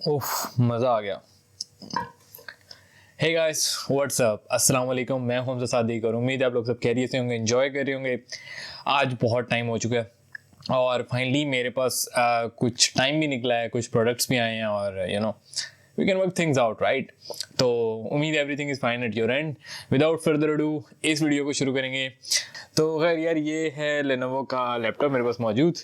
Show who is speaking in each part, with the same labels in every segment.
Speaker 1: उफ, मज़ा आ गया। हे गाइस, व्हाट्स अप, अस्सलाम वालेकुम। मैं हमजा सादिक और उम्मीद है आप लोग सब खैरियत से होंगे, एंजॉय कर रहे होंगे। आज बहुत टाइम हो चुका है और फाइनली मेरे पास कुछ टाइम भी निकला है, कुछ प्रोडक्ट्स भी आए हैं और we can work things out, right. तो उम्मीद है everything is fine at your end. Without further ado इस वीडियो को शुरू करेंगे। तो खैर यार, ये है लेनोवो का लैपटॉप मेरे पास मौजूद।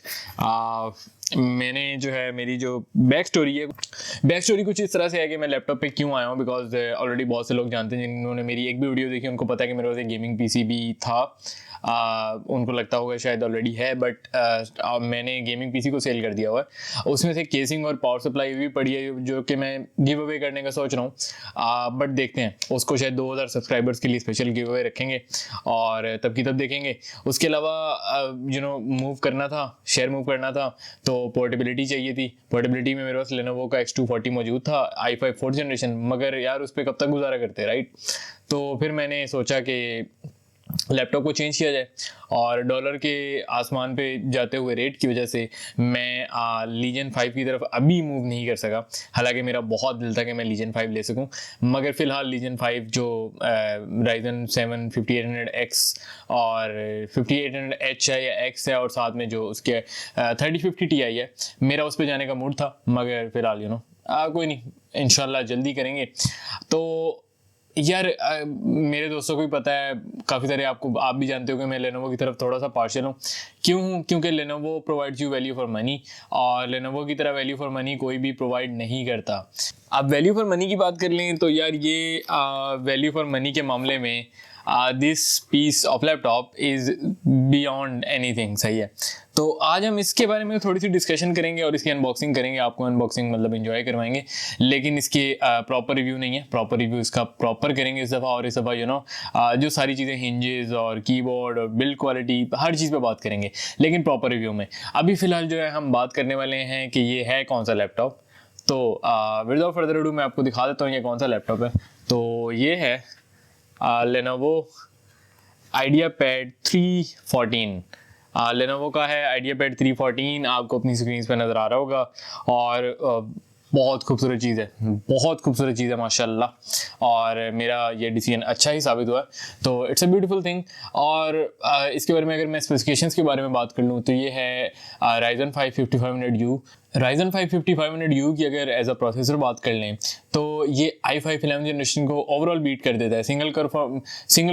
Speaker 1: मैंने जो है, मेरी जो बैक स्टोरी कुछ इस तरह से है कि मैं लैपटॉप पे क्यों आया हूँ। बिकॉज ऑलरेडी बहुत से लोग जानते हैं, जिन्होंने मेरी एक भी वीडियो देखी उनको पता है कि मेरे पास एक गेमिंग पीसी भी था। उनको लगता होगा शायद ऑलरेडी है, बट मैंने गेमिंग पीसी को सेल कर दिया हुआ है। उसमें से केसिंग और पावर सप्लाई भी पड़ी है जो कि मैं गिव अवे करने का सोच रहा हूँ। बट देखते हैं, उसको शायद 2000 सब्सक्राइबर्स के लिए स्पेशल गिव अवे रखेंगे और तब की तब देखेंगे। उसके अलावा मूव करना था, शेयर मूव करना था, तो पोर्टेबिलिटी चाहिए थी। पोर्टेबिलिटी में मेरे पास लेनोवो का X240 मौजूद था, i5 4th जनरेशन, मगर यार उस पर कब तक गुजारा करते, राइट। तो फिर मैंने सोचा कि लैपटॉप को चेंज किया जाए और डॉलर के आसमान पे जाते हुए रेट की वजह से मैं लीजन 5 की तरफ अभी मूव नहीं कर सका। हालांकि मेरा बहुत दिल था कि मैं लीजन 5 ले सकूं, मगर फिलहाल लीजन 5 जो Ryzen 7 5800X और 5800H है या X है, और साथ में जो उसके 3050 Ti है, मेरा उस पर जाने का मूड था। मगर फिलहाल कोई नहीं, इंशाल्लाह जल्दी करेंगे। तो यार मेरे दोस्तों को भी पता है, काफ़ी सारे आप भी जानते हो कि मैं लेनोवो की तरफ थोड़ा सा पार्शियल हूँ। क्यों हूँ? क्योंकि Lenovo provides you value for money, और लेनोवो की तरह वैल्यू फॉर मनी कोई भी प्रोवाइड नहीं करता। अब वैल्यू फॉर मनी की बात कर लें तो यार, ये वैल्यू फॉर मनी के मामले में this piece of laptop is beyond anything, सही है। तो आज हम इसके बारे में थोड़ी सी डिस्कशन करेंगे और इसकी अनबॉक्सिंग करेंगे। आपको अनबॉक्सिंग मतलब एंजॉय करवाएंगे, लेकिन इसके प्रॉपर रिव्यू नहीं है। प्रॉपर रिव्यू इसका प्रॉपर करेंगे इस दफ़ा, और इस दफ़ा जो सारी चीज़ें, हिंजेस और कीबोर्ड और बिल्ड क्वालिटी, हर चीज़ पे बात करेंगे, लेकिन प्रॉपर रिव्यू में। अभी फ़िलहाल जो है हम बात करने वाले हैं कि ये है कौन सा लैपटॉप। तो विदाउट फर्दर अडू मैं आपको दिखा देता हूँ ये कौन सा लैपटॉप है। तो ये है Lenovo IdeaPad 314। लेनोवो का है IdeaPad 314, आपको अपनी स्क्रीन पर नज़र आ रहा होगा। और बहुत खूबसूरत चीज़ है, बहुत खूबसूरत चीज़ है माशाल्लाह, और मेरा ये डिसीजन अच्छा ही साबित हुआ। तो इट्स अ ब्यूटीफुल थिंग। और इसके बारे में अगर मैं स्पेसिफिकेशंस के बारे में बात कर लूँ तो ये है Ryzen 5 5500U। Ryzen 5 5500U की अगर एज अ प्रोसेसर बात कर लें तो ये i5 11th जनरेशन को ओवरऑल बीट कर देता है। सिंगल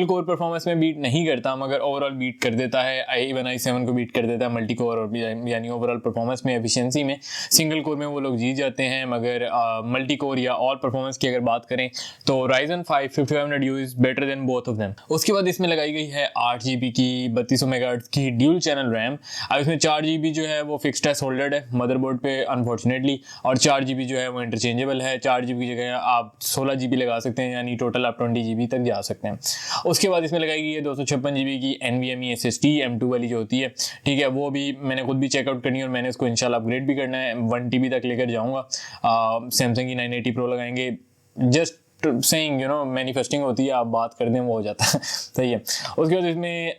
Speaker 1: कोर परफॉर्मेंस में बीट नहीं करता, मगर ओवरऑल बीट कर देता है। i1 i7 को बीट कर देता है मल्टी कोर, और यानी ओवरऑल परफॉर्मेंस में, एफिशिएंसी में। सिंगल कोर में वो लोग जीत जाते हैं, मगर मल्टी कोर या और परफॉर्मेंस की अगर बात करें तो Ryzen 5 5500U is better than both of them. उसके बाद इसमें लगाई गई है 8GB की 3200 मेगाहर्ट्ज की ड्यूल चैनल रैम। अब इसमें 4GB जो है वो फिक्स्ड है, सोल्डर्ड है मदरबोर्ड पे अनफॉर्चुनेटली, और 4GB जो है वो इंटरचेंजेबल है। 4GB की जगह आप 16GB लगा सकते हैं, यानी टोटल आप 20GB तक जा सकते हैं। उसके बाद इसमें लगाई गई है 256GB की NVMe SSD M2 वाली जो होती है, ठीक है। वो भी मैंने खुद भी चेकआउट करनी है और मैंने उसको इंशाल्लाह अपग्रेड भी करना है, 1TB तक लेकर जाऊँगा। सैमसंग की 980 Pro लगाएंगे। जस्ट सेइंग, मैनिफेस्टिंग होती है, आप बात कर दें वो हो जाता है। सही है। उसके बाद इसमें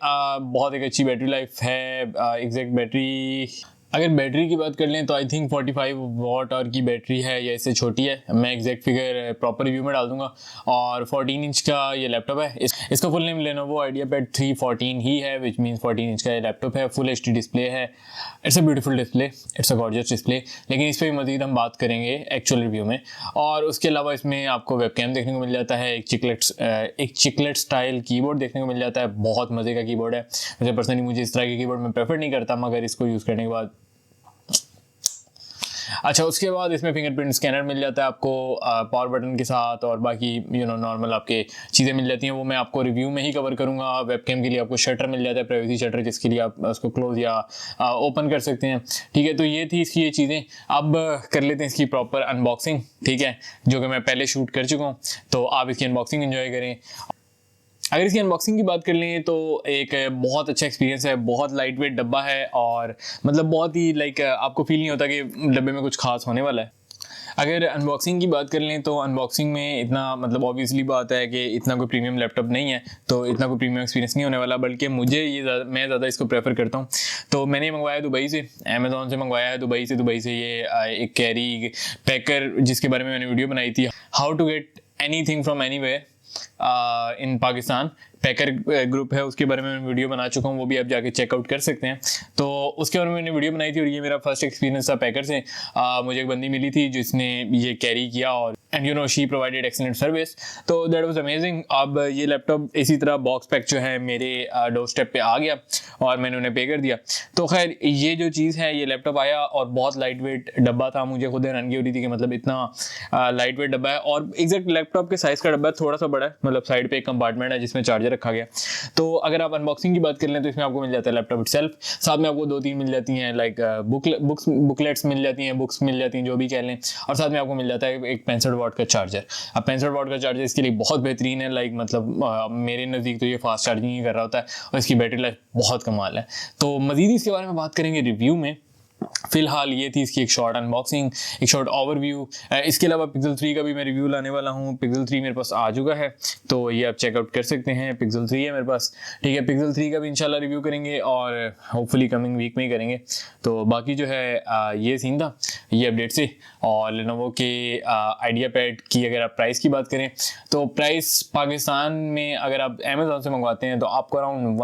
Speaker 1: बहुत एक अच्छी बैटरी लाइफ है। एग्जैक्ट बैटरी, अगर बैटरी की बात कर लें तो आई थिंक 45 वाट आवर की बैटरी है या इससे छोटी है। मैं एग्जैक्ट फिगर प्रॉपर रिव्यू में डाल दूंगा। और 14 इंच का ये लैपटॉप है। इसका फुल नेम Lenovo IdeaPad 314 ही है, विच मीन्स 14 इंच का ये लैपटॉप है। फुल HD डिस्प्ले है। It's a beautiful display, it's a gorgeous display, लेकिन इस पर भी मजीद हम बात करेंगे एक्चुअल रिव्यू में। और उसके अलावा इसमें आपको वेबकैम देखने को मिल जाता है, एक चिकलेट स्टाइल कीबोर्ड देखने को मिल जाता है। बहुत मज़े का कीबोर्ड है। वैसे पर्सनली मुझे इस तरह के कीबोर्ड मैं प्रेफर नहीं करता, मगर इसको यूज़ करने के बाद अच्छा। उसके बाद इसमें फिंगरप्रिंट स्कैनर मिल जाता है आपको पावर बटन के साथ, और बाकी नॉर्मल आपके चीज़ें मिल जाती हैं। वो मैं आपको रिव्यू में ही कवर करूंगा। वेबकैम के लिए आपको शटर मिल जाता है, प्राइवेसी शटर, जिसके लिए आप उसको क्लोज या ओपन कर सकते हैं, ठीक है। तो ये थी इसकी ये चीज़ें। अब कर लेते हैं इसकी प्रॉपर अनबॉक्सिंग, ठीक है, जो कि मैं पहले शूट कर चुका हूँ। तो आप इसकी अनबॉक्सिंग एंजॉय करें। अगर इसकी अनबॉक्सिंग की बात कर लें तो एक बहुत अच्छा एक्सपीरियंस है। बहुत लाइट वेट डब्बा है, और मतलब बहुत ही आपको फील नहीं होता कि डब्बे में कुछ खास होने वाला है। अगर अनबॉक्सिंग की बात कर लें तो अनबॉक्सिंग में इतना मतलब ऑब्वियसली बात है कि इतना कोई प्रीमियम लैपटॉप नहीं है, तो इतना कोई प्रीमियम एक्सपीरियंस नहीं होने वाला, बल्कि मुझे मैं ज़्यादा इसको प्रेफर करता हूँ। तो मैंने मंगवाया दुबई से, अमेज़ॉन से मंगवाया है दुबई से ये एक कैरी पैकर, जिसके बारे में मैंने वीडियो बनाई थी, how to get anything from anywhere in Pakistan. Packer group है, उसके बारे में मैं वीडियो बना चुका हूँ, वो भी आप जाके चेकआउट कर सकते हैं। तो उसके बारे में मैंने वीडियो बनाई थी और ये मेरा फर्स्ट एक्सपीरियंस था पैकर से। मुझे एक बंदी मिली थी जिसने ये कैरी किया और and you know she provided excellent service, तो दैट वाज अमेजिंग। अब ये लैपटॉप इसी तरह बॉक्स पैक जो है मेरे डोर स्टेप पे आ गया और मैंने उन्हें पे कर दिया। तो खैर ये जो चीज़ है, ये लैपटॉप आया और बहुत लाइट वेट डब्बा था, मुझे खुद हैरानगी हो रही थी कि मतलब इतना लाइट वेट डब्बा है, और एग्जैक्ट लैपटॉप के साइज़ का डब्बा थोड़ा सा बड़ा है, मतलब साइड पे एक कंपार्टमेंट है जिसमें चार्जर रखा गया। तो अगर आप अनबॉक्सिंग की बात कर लें तो इसमें आपको मिल जाता है लैपटॉप इटसेल्फ, साथ में आपको 2-3 मिल जाती हैं लाइक बुकलेट्स मिल जाती हैं, बुक्स मिल जाती हैं, जो भी कह लें, और साथ में आपको मिल जाता है एक 65 वाट का चार्जर। अब 65 वाट का चार्जर इसके लिए बहुत बेहतरीन है, लाइक मतलब मेरे नज़दीक तो ये फास्ट चार्जिंग ही कर रहा होता है और इसकी बैटरी लाइफ बहुत कमाल है। तो मज़ीद इसके बारे में बात करेंगे रिव्यू में। फिलहाल ये थी इसकी एक शॉर्ट अनबॉक्सिंग, एक शॉर्ट ओवरव्यू। इसके अलावा पिक्सल 3 का भी मैं रिव्यू लाने वाला हूँ। पिक्सल 3 मेरे पास आ चुका है, तो ये आप चेकआउट कर सकते हैं। पिक्सल 3 है मेरे पास, ठीक है। पिक्सल 3 का भी इंशाल्लाह रिव्यू करेंगे और होपफुली कमिंग वीक में ही करेंगे। तो बाकी जो है ये सीन था, ये अपडेट से। और लेनोवो के आइडियापैड की अगर आप प्राइस की बात करें तो प्राइस पाकिस्तान में अगर आप अमेज़ॉन से मंगवाते हैं तो आपको अराउंड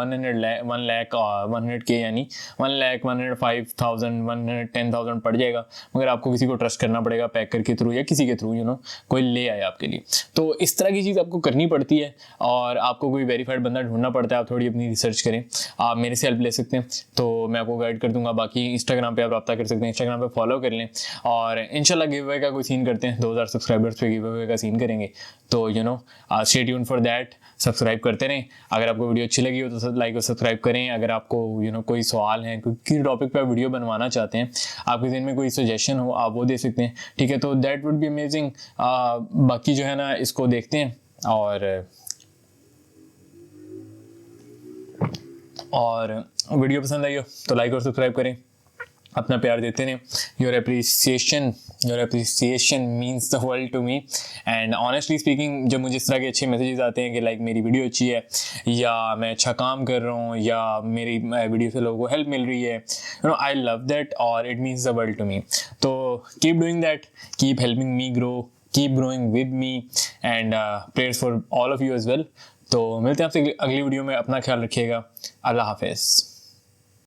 Speaker 1: 100K यानी 1,01,05,000 110,000 पड़ जाएगा, मगर आपको किसी को ट्रस्ट करना पड़ेगा पैकर के थ्रू या किसी के थ्रू, यू नो, कोई ले आए आपके लिए। तो इस तरह की चीज़ आपको करनी पड़ती है और आपको कोई वेरीफाइड बंदा ढूंढना पड़ता है। आप थोड़ी अपनी रिसर्च करें, आप मेरे से हेल्प ले सकते हैं, तो मैं आपको गाइड कर दूंगा। बाकी इंस्टाग्राम पे आप रब्ता कर सकते हैं, इंस्टाग्राम पे फॉलो कर लें और इंशाल्लाह गिव अवे का कोई सीन करते हैं, 2000 सब्सक्राइबर्स पे गिव अवे का सीन करेंगे। तो you know stay tuned for that, subscribe करते रहें। अगर आपको वीडियो अच्छी लगी हो तो लाइक और सब्सक्राइब करें। अगर आपको यू नो कोई सवाल है, कोई किसी टॉपिक पर वीडियो बनवाना चाहते हैं, आपके दिन में कोई सजेशन हो, आप वो दे सकते हैं, ठीक है। तो दैट वुड बी अमेजिंग। बाकी जो है ना, इसको देखते हैं और वीडियो पसंद आई हो तो लाइक और सब्सक्राइब करें, अपना प्यार देते रहें। Your appreciation means the world to me. And honestly speaking, जब मुझे इस तरह के अच्छे मैसेजेस आते हैं कि लाइक मेरी वीडियो अच्छी है या मैं अच्छा काम कर रहा हूँ या मेरी वीडियो से लोगों को हेल्प मिल रही है, you know, I love that और it means the world to me. तो keep doing that, keep helping me grow, keep growing with me and prayers for all of you as well. तो मिलते हैं आपसे अगली वीडियो में। अपना ख्याल रखिएगा। अल्लाह हाफिज़।